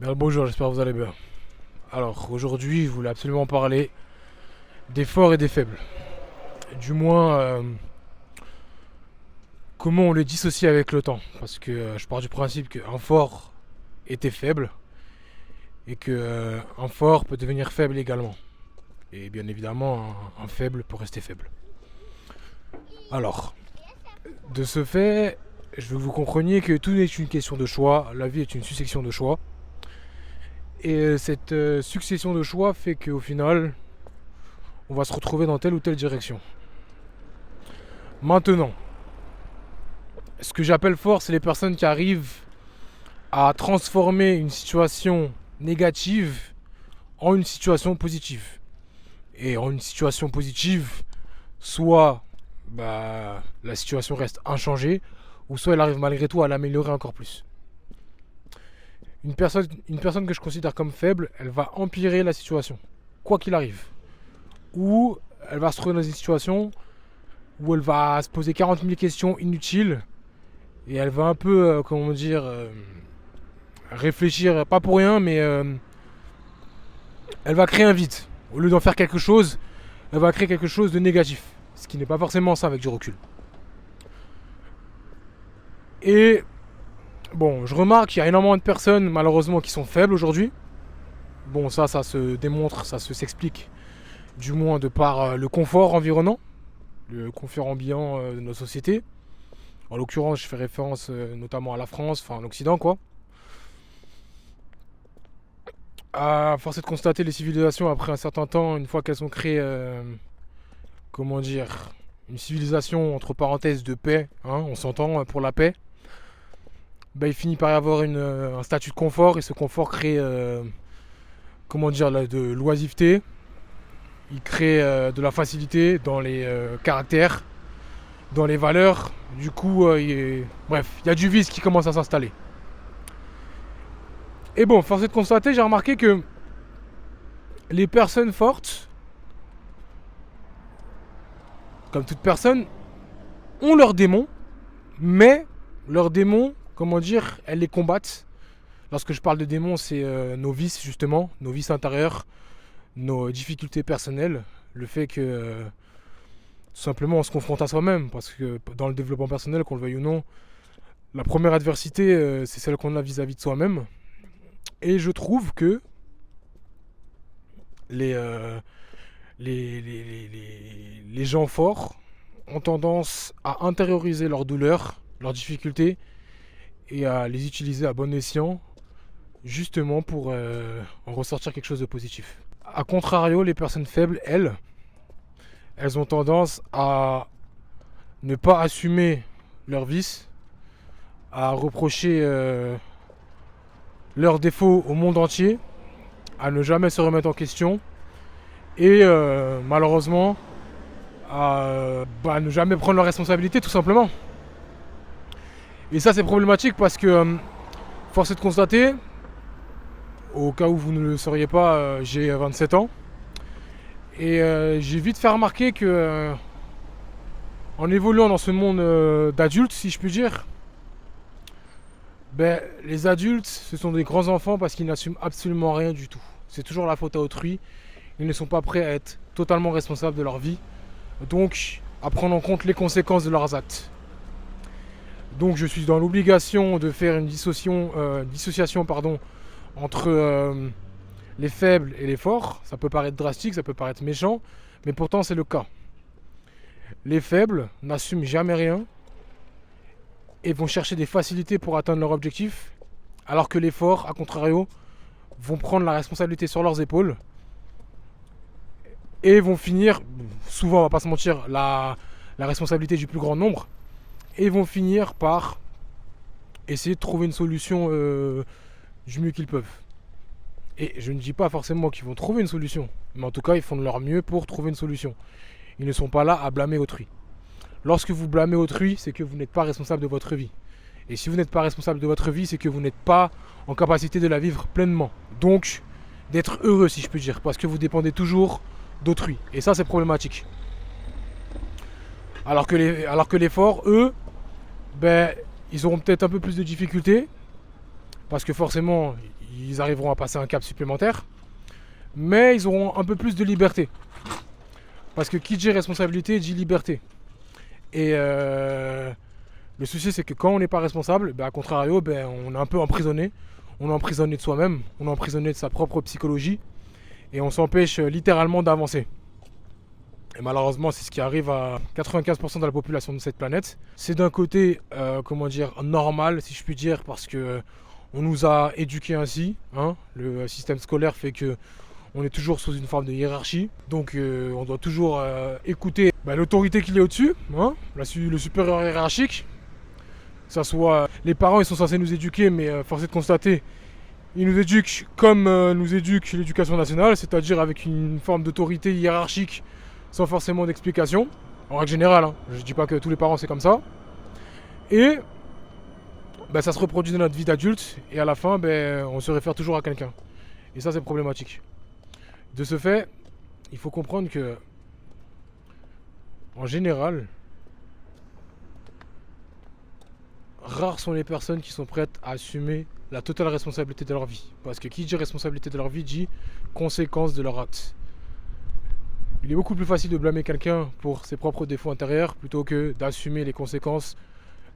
Bien, bonjour, j'espère que vous allez bien. Alors, aujourd'hui, je voulais absolument parler des forts et des faibles. Du moins, comment on les dissocie avec le temps. Parce que je pars du principe qu'un fort était faible et que un fort peut devenir faible également. Et bien évidemment, un faible peut rester faible. Alors, de ce fait, je veux que vous compreniez que tout n'est qu'une question de choix. La vie est une succession de choix. Et cette succession de choix fait qu'au final, on va se retrouver dans telle ou telle direction. Maintenant, ce que j'appelle fort, c'est les personnes qui arrivent à transformer une situation négative en une situation positive. Et en une situation positive, soit la situation reste inchangée, ou soit elle arrive malgré tout à l'améliorer encore plus. Une personne que je considère comme faible, elle va empirer la situation, quoi qu'il arrive. Ou elle va se trouver dans une situation où elle va se poser 40 000 questions inutiles et elle va un peu, comment dire, réfléchir, pas pour rien, mais elle va créer un vide. Au lieu d'en faire quelque chose, elle va créer quelque chose de négatif. Ce qui n'est pas forcément ça avec du recul. Et bon, je remarque qu'il y a énormément de personnes, malheureusement, qui sont faibles aujourd'hui. Bon, ça se démontre, ça s'explique, du moins de par le confort environnant, le confort ambiant de nos sociétés. En l'occurrence, je fais référence notamment à la France, enfin à l'Occident, quoi. À force de constater les civilisations après un certain temps, une fois qu'elles ont créé, comment dire, une civilisation entre parenthèses de paix, hein, on s'entend pour la paix, il finit par y avoir un statut de confort et ce confort crée, comment dire, de l'oisiveté, il crée de la facilité dans les caractères, dans les valeurs. Du coup, bref, il y a du vice qui commence à s'installer. Et bon, force est de constater, j'ai remarqué que les personnes fortes, comme toute personne, ont leurs démons, mais leurs démons, comment dire, elles les combattent. Lorsque je parle de démons, c'est nos vices, justement, nos vices intérieurs, nos difficultés personnelles, le fait que tout simplement on se confronte à soi-même, parce que dans le développement personnel, qu'on le veuille ou non, la première adversité, c'est celle qu'on a vis-à-vis de soi-même. Et je trouve que les, euh, les gens forts ont tendance à intérioriser leurs douleurs, leurs difficultés et à les utiliser à bon escient justement pour en ressortir quelque chose de positif. A contrario, les personnes faibles, elles ont tendance à ne pas assumer leurs vices, à reprocher leurs défauts au monde entier, à ne jamais se remettre en question et malheureusement à ne jamais prendre leurs responsabilités tout simplement. Et ça c'est problématique parce que force est de constater, au cas où vous ne le sauriez pas, j'ai 27 ans et j'ai vite fait remarquer que en évoluant dans ce monde d'adultes, si je puis dire, les adultes, ce sont des grands enfants parce qu'ils n'assument absolument rien du tout. C'est toujours la faute à autrui. Ils ne sont pas prêts à être totalement responsables de leur vie. Donc, à prendre en compte les conséquences de leurs actes. Donc, je suis dans l'obligation de faire une dissociation entre les faibles et les forts. Ça peut paraître drastique, ça peut paraître méchant, mais pourtant c'est le cas. Les faibles n'assument jamais rien et vont chercher des facilités pour atteindre leur objectif, alors que les forts, à contrario, vont prendre la responsabilité sur leurs épaules et vont finir, souvent on va pas se mentir, la responsabilité du plus grand nombre, et vont finir par essayer de trouver une solution du mieux qu'ils peuvent. Et je ne dis pas forcément qu'ils vont trouver une solution, mais en tout cas ils font de leur mieux pour trouver une solution. Ils ne sont pas là à blâmer autrui. Lorsque vous blâmez autrui, c'est que vous n'êtes pas responsable de votre vie. Et si vous n'êtes pas responsable de votre vie, c'est que vous n'êtes pas en capacité de la vivre pleinement. Donc, d'être heureux, si je peux dire, parce que vous dépendez toujours d'autrui. Et ça, c'est problématique. Alors que les forts, eux, ils auront peut-être un peu plus de difficultés, parce que forcément, ils arriveront à passer un cap supplémentaire, mais ils auront un peu plus de liberté. Parce que qui dit responsabilité dit liberté. Et le souci, c'est que quand on n'est pas responsable, à contrario, on est un peu emprisonné. On est emprisonné de soi-même, on est emprisonné de sa propre psychologie, et on s'empêche littéralement d'avancer. Et malheureusement, c'est ce qui arrive à 95% de la population de cette planète. C'est d'un côté, normal, si je puis dire, parce que on nous a éduqués ainsi. Le système scolaire fait que on est toujours sous une forme de hiérarchie. Donc on doit toujours écouter l'autorité qu'il y a au-dessus, le supérieur hiérarchique. Que ça soit les parents, ils sont censés nous éduquer, mais force est de constater, ils nous éduquent comme nous éduque l'éducation nationale, c'est-à-dire avec une forme d'autorité hiérarchique sans forcément d'explication. En règle générale, je ne dis pas que tous les parents c'est comme ça. Et ça se reproduit dans notre vie d'adulte, et à la fin, on se réfère toujours à quelqu'un. Et ça, c'est problématique. De ce fait, il faut comprendre que, en général, rares sont les personnes qui sont prêtes à assumer la totale responsabilité de leur vie. Parce que qui dit responsabilité de leur vie dit conséquence de leur acte. Il est beaucoup plus facile de blâmer quelqu'un pour ses propres défauts intérieurs plutôt que d'assumer les conséquences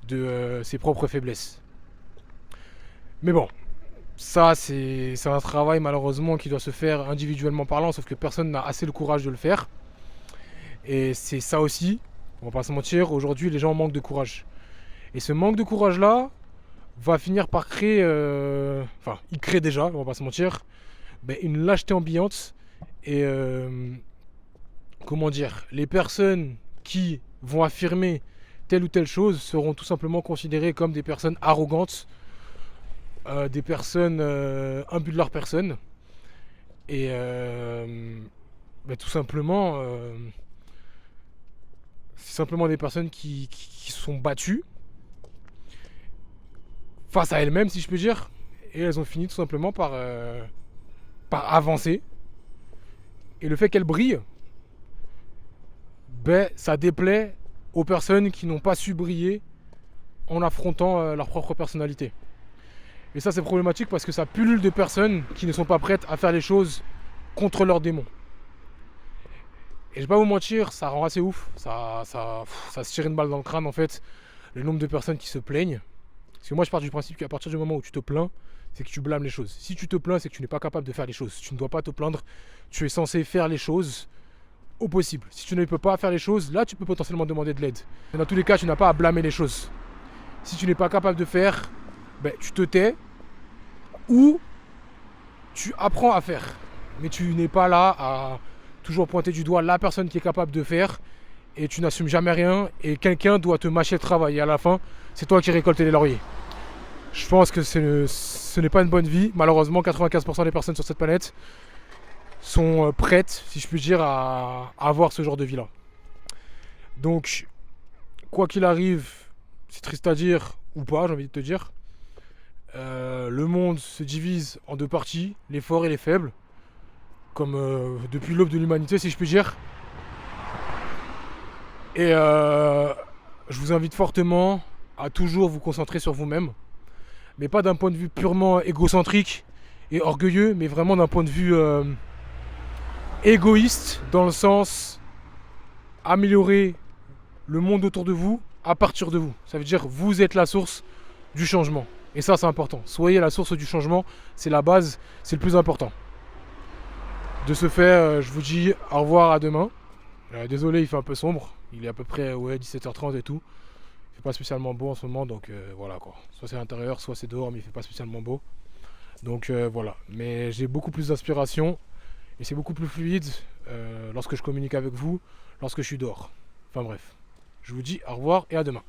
de ses propres faiblesses. Mais bon, ça c'est un travail malheureusement qui doit se faire individuellement parlant, sauf que personne n'a assez le courage de le faire. Et c'est ça aussi, on va pas se mentir, aujourd'hui les gens manquent de courage. Et ce manque de courage là va finir par créer, il crée déjà, on va pas se mentir, une lâcheté ambiante. Et les personnes qui vont affirmer telle ou telle chose seront tout simplement considérées comme des personnes arrogantes, des personnes imbues de leur personne. Et tout simplement, c'est simplement des personnes qui sont battues face à elles-mêmes, si je peux dire, et elles ont fini tout simplement par avancer. Et le fait qu'elles brillent, ça déplaît aux personnes qui n'ont pas su briller en affrontant leur propre personnalité. Et ça, c'est problématique parce que ça pullule de personnes qui ne sont pas prêtes à faire les choses contre leurs démons. Et je vais pas vous mentir, ça rend assez ouf. Ça se tire une balle dans le crâne en fait, le nombre de personnes qui se plaignent. Parce que moi je pars du principe qu'à partir du moment où tu te plains, c'est que tu blâmes les choses. Si tu te plains, c'est que tu n'es pas capable de faire les choses. Tu ne dois pas te plaindre, tu es censé faire les choses au possible. Si tu ne peux pas faire les choses, là tu peux potentiellement demander de l'aide. Dans tous les cas, tu n'as pas à blâmer les choses. Si tu n'es pas capable de faire, tu te tais ou tu apprends à faire. Mais tu n'es pas là à toujours pointer du doigt la personne qui est capable de faire et tu n'assumes jamais rien et quelqu'un doit te mâcher le travail et à la fin, c'est toi qui récoltes les lauriers. Je pense que ce n'est pas une bonne vie. Malheureusement, 95% des personnes sur cette planète sont prêtes, si je puis dire, à avoir ce genre de vie-là. Donc, quoi qu'il arrive, c'est triste à dire ou pas, j'ai envie de te dire, le monde se divise en deux parties, les forts et les faibles, comme depuis l'aube de l'humanité, si je puis dire. Et je vous invite fortement à toujours vous concentrer sur vous-même, mais pas d'un point de vue purement égocentrique et orgueilleux, mais vraiment d'un point de vue égoïste, dans le sens améliorer le monde autour de vous à partir de vous. Ça veut dire vous êtes la source du changement. Et ça, c'est important. Soyez la source du changement, c'est la base, c'est le plus important. De ce fait, je vous dis au revoir, à demain. Désolé, il fait un peu sombre. Il est à peu près 17h30 et tout. Il fait pas spécialement beau en ce moment, donc voilà quoi. Soit c'est à l'intérieur, soit c'est dehors, mais il fait pas spécialement beau. Donc voilà. Mais j'ai beaucoup plus d'inspiration et c'est beaucoup plus fluide lorsque je communique avec vous, lorsque je suis dehors. Enfin bref. Je vous dis au revoir et à demain.